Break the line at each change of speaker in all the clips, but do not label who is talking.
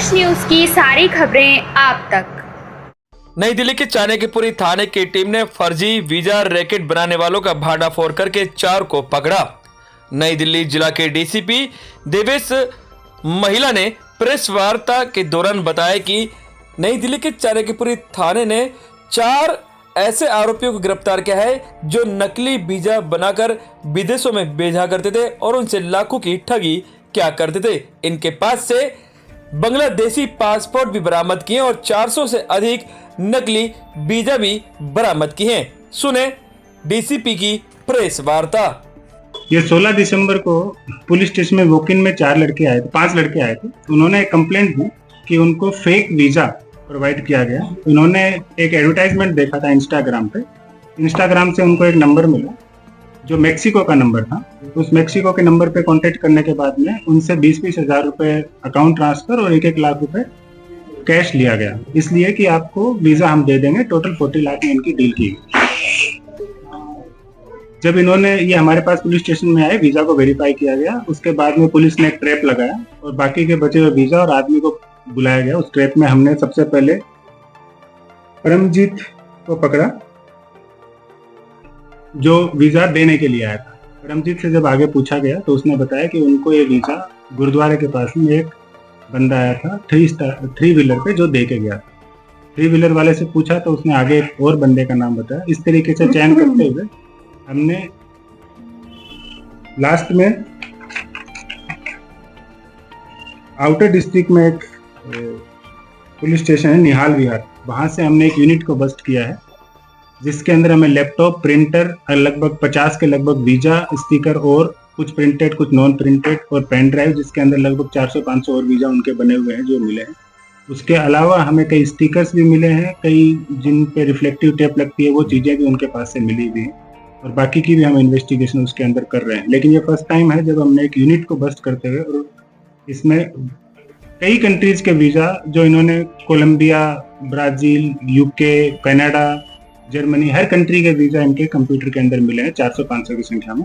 देश न्यूज की सारी खबरें आप तक।
नई दिल्ली के चाणक्यपुरी थाने की टीम ने फर्जी वीजा रैकेट बनाने वालों का भांडाफोड़ करके 4 को पकड़ा। नई दिल्ली जिला के डीसीपी देवेश महिला ने प्रेस वार्ता के दौरान बताया कि नई दिल्ली के चाणक्यपुरी थाने ने 4 ऐसे आरोपियों को गिरफ्तार किया है जो नकली वीजा बनाकर विदेशों में भेजा करते थे और उनसे लाखों की ठगी क्या करते थे। इनके पास से बांग्लादेशी पासपोर्ट भी बरामद किए और 400 से अधिक नकली वीजा भी बरामद किए हैं। सुने डीसीपी की प्रेस वार्ता।
ये 16 दिसंबर को पुलिस स्टेशन में वॉक इन में 5 लड़के आए थे। उन्होंने एक कंप्लेंट दी कि उनको फेक वीजा प्रोवाइड किया गया। उन्होंने एक एडवर्टाइजमेंट देखा था इंस्टाग्राम पे। इंस्टाग्राम से उनको एक नंबर मिला जो मेक्सिको का नंबर था। उस मेक्सिको के नंबर पे कांटेक्ट करने के बाद में उनसे 20-20 हजार रुपए अकाउंट ट्रांसफर और 1-1 लाख रुपए कैश लिया गया, इसलिए कि आपको वीजा हम दे देंगे। टोटल 40 लाख में इनकी डील की। जब इन्होंने ये हमारे पास पुलिस स्टेशन में आए, वीजा को वेरीफाई किया गया। उसके बाद में पुलिस ने एक ट्रैप लगाया और बाकी के बचे हुए वीजा और आदमी को बुलाया गया। उस ट्रैप में हमने सबसे पहले परमजीत को पकड़ा जो वीजा देने के लिए आया था। परमजीत से जब आगे पूछा गया तो उसने बताया कि उनको ये वीजा गुरुद्वारे के पास में एक बंदा आया था 3 व्हीलर पे जो दे के गया था। 3 व्हीलर वाले से पूछा तो उसने आगे एक और बंदे का नाम बताया। इस तरीके से चयन करते हुए हमने लास्ट में आउटर डिस्ट्रिक्ट में एक पुलिस स्टेशन है निहाल विहार, वहां से हमने एक यूनिट को बस्ट किया है जिसके अंदर हमें लैपटॉप, प्रिंटर, लगभग 50 के लगभग वीजा स्टिकर और कुछ प्रिंटेड कुछ नॉन प्रिंटेड और पेन ड्राइव जिसके अंदर लगभग 400-500 और वीजा उनके बने हुए हैं जो मिले हैं। उसके अलावा हमें कई स्टिकर्स भी मिले हैं, कई जिन पे रिफ्लेक्टिव टेप लगती है वो चीजें भी उनके पास से मिली हुई हैं और बाकी की भी हम इन्वेस्टिगेशन उसके अंदर कर रहे हैं। लेकिन ये फर्स्ट टाइम है जब हमने एक यूनिट को बस्ट करते हुए और इसमें कई कंट्रीज के वीजा जो इन्होंने Colombia, Brazil, UK, Canada, Germany, हर कंट्री के वीजा इनके कंप्यूटर के अंदर मिले हैं 400-500 की संख्या में।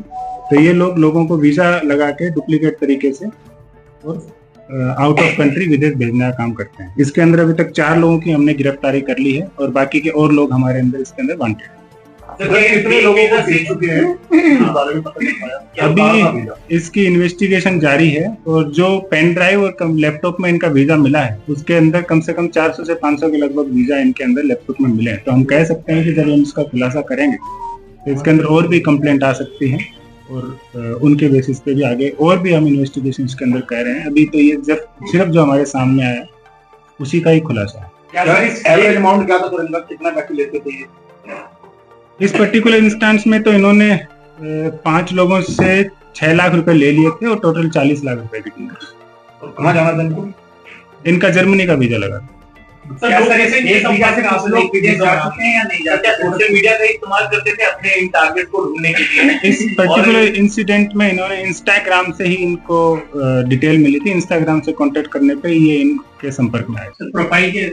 तो ये लोगों को वीजा लगा के डुप्लीकेट तरीके से और आउट ऑफ कंट्री विदेश भेजने का काम करते हैं। इसके अंदर अभी तक 4 लोगों की हमने गिरफ्तारी कर ली है और बाकी के और लोग हमारे अंदर इसके अंदर वांटेड हैं।
कितने लोगों को भेज चुके हैं?
अभी इसकी इन्वेस्टिगेशन जारी है और जो पेन ड्राइव और लैपटॉप में इनका वीजा मिला है उसके अंदर कम से कम 400 से 500 के लगभग वीजा इनके अंदर लैपटॉप में मिले हैं। तो हम कह सकते हैं कि जब हम इसका खुलासा करेंगे तो इसके अंदर और भी कंप्लेंट आ सकती है और उनके बेसिस पे भी आगे और भी हम इन्वेस्टिगेशन इसके अंदर कर रहे हैं। अभी तो ये सिर्फ जो हमारे सामने आया उसी का ही खुलासा है।
एवरेज अमाउंट क्या था, कितना पैसे लेते थे?
इस पर्टिकुलर इंस्टेंस में तो इन्होंने 5 लोगों से 6 लाख रुपए ले लिए थे और टोटल 40 लाख रुपए की टीम।
कहाँ जाना था इनको?
इनका जर्मनी का वीजा लगा।
सोशल मीडिया का इस्तेमाल करते थे अपने इन टारगेट को ढूंढने के लिए?
इस पर्टिकुलर इंसिडेंट में इन्होंने इंस्टाग्राम से ही इनको डिटेल मिली थी। इंस्टाग्राम से कांटेक्ट करने पे ये इनके संपर्क में आए।
प्रोफाइल के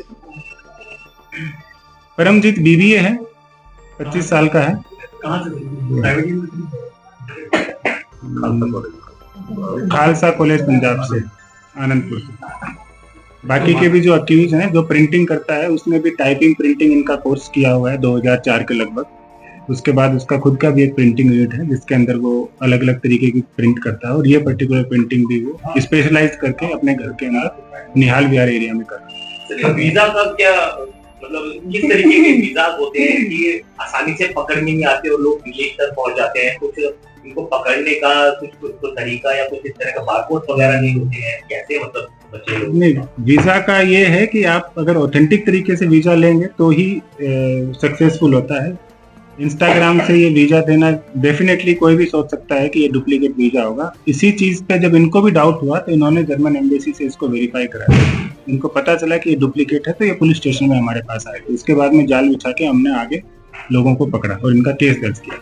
परमजीत बीबीए है, 25 साल का है। खालसा कॉलेज पंजाब से, आनंदपुर से। बाकी के भी जो अक्यूज हैं, जो प्रिंटिंग करता है उसने भी टाइपिंग प्रिंटिंग इनका कोर्स किया हुआ है 2004 के लगभग। उसके बाद उसका खुद का भी एक प्रिंटिंग यूनिट है जिसके अंदर वो अलग अलग तरीके की प्रिंट करता है और ये पर्टिकुलर प्रिंटिंग भी वो स्पेशलाइज करके अपने घर के अंदर निहाल विहार एरिया में कर रहा है।
वीजा का क्या मतलब, किस तरीके के वीजा होते हैं कि आसानी से पकड़ में नहीं आते और लोग विदेश तक पहुंच जाते हैं? कुछ इनको पकड़ने का कुछ तरीका या कुछ इस तरह का बारकोड वगैरह नहीं होते हैं? कैसे मतलब बच्चे लोग?
नहीं, वीजा का ये है कि आप अगर ऑथेंटिक तरीके से वीजा लेंगे तो ही सक्सेसफुल होता है। इंस्टाग्राम से ये वीजा देना डेफिनेटली कोई भी सोच सकता है कि ये डुप्लीकेट वीजा होगा। इसी चीज पे जब इनको भी डाउट हुआ तो इन्होंने जर्मन एम्बेसी से इसको वेरीफाई कराया। इनको पता चला कि ये डुप्लीकेट है तो ये पुलिस स्टेशन में हमारे पास आए। तो इसके बाद में जाल बिछा के हमने आगे लोगों को पकड़ा और इनका केस दर्ज किया।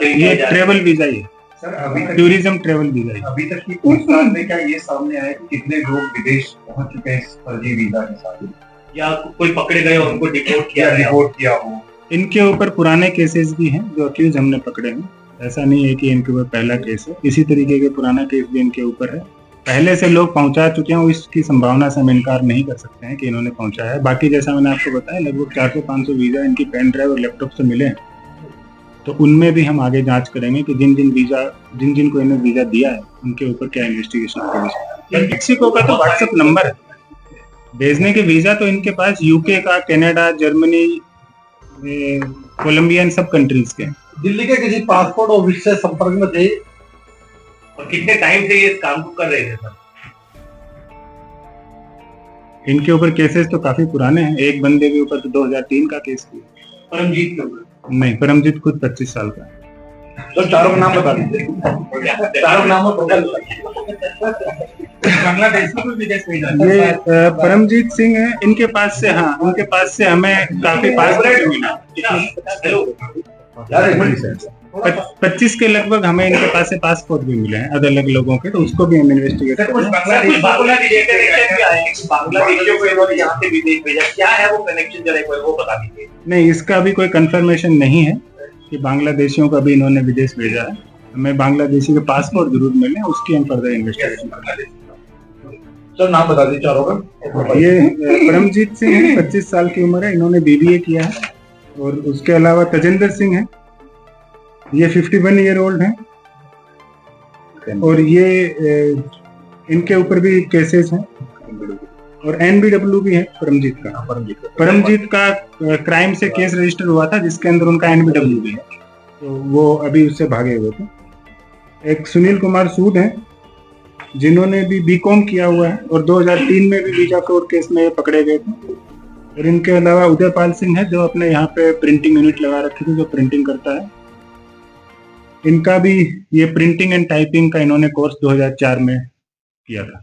ये ट्रेवल वीजा ही है
सर। अभी तक
टूरिज्म ट्रेवल वीजा।
अभी तक की पूछताछ में क्या ये सामने आया कि कितने लोग विदेश पहुंच चुके हैं इस फर्जी वीजा के साथ, या कोई पकड़े गए और उनको डिपोर्ट किया हो?
इनके ऊपर पुराने केसेस भी हैं जो अक्यूज हमने पकड़े हैं। ऐसा नहीं है कि इनके ऊपर पहला केस है, इसी तरीके के पुराना केस भी इनके ऊपर है। पहले से लोग पहुंचा चुके हैं, इसकी संभावना से हम इनकार नहीं कर सकते हैं कि इन्होंने पहुंचाया है। बाकी जैसा मैंने आपको बताया, लगभग 400-500 वीजा इनकी पेन ड्राइव और लैपटॉप से मिले हैं, तो उनमें भी हम आगे जांच करेंगे कि जिन जिन को इन्हें वीजा दिया है उनके ऊपर क्या इन्वेस्टिगेशन है। मेक्सिको का तो व्हाट्सएप नंबर है, भेजने के वीजा तो इनके पास यूके का, कनाडा, जर्मनी, कोलंबिया, इन सब कंट्रीज के।
दिल्ली के किसी पासपोर्ट ऑफिस से संपर्क में थे
और कितने टाइम से ये काम को कर रहे थे सर?
इनके ऊपर केसेस तो काफी पुराने हैं। एक बंदे के ऊपर तो 2003 का केस किया।
परमजीत के ऊपर?
नहीं, परमजीत खुद 25 साल का है।
तो चारों का नाम बता दीजिए। चारों नामों
बांग्लादेश में विदेश भेजा?
ये परमजीत सिंह है, इनके पास से, हाँ, उनके पास से हमें काफी पासपोर्ट मिला। 25 के लगभग हमें इनके पास से पासपोर्ट भी मिले हैं अलग अलग लोगों के, तो उसको भी हम इन्वेस्टिगेट कर रहे हैं।
बांग्लादेशियों को इन्होंने यहाँ से विदेश भेजा, क्या है वो कनेक्शन, जरा एक बार वो बता दीजिए।
नहीं, इसका भी कोई कंफर्मेशन नहीं है कि बांग्लादेशियों का भी इन्होंने विदेश भेजा है। हमें बांग्लादेशी के पासपोर्ट जरूर मिले, उसकी हम फर्दर इन्वेस्टिगेशन कर रहे हैं।
सर नाम बता दीजिए चारों का।
ये परमजीत सिंह है, 25 साल की उम्र है, इन्होंने BBA किया है। और उसके अलावा तजेंद्र सिंह है, ये 51 ईयर ओल्ड हैं, और ये इनके ऊपर भी केसेस हैं। और NBW भी है परमजीत का क्राइम से केस रजिस्टर हुआ था, जिसके अंदर उनका NBW भी है, तो वो अभी उससे भागे हुए थे। एक सुनील कुमार सूद हैं, जिन्होंने भी BCom किया हुआ है, और 2003 में भी वीजा फ्रॉड केस में पकड़े गए थे। और इनके अलावा उदयपाल सिंह है, जो अपने यहाँ पे प्रिंटिंग यूनिट लगा रखी थी, जो प्रिंटिंग करता है। इनका भी ये प्रिंटिंग एंड टाइपिंग का इन्होंने कोर्स 2004 में किया था।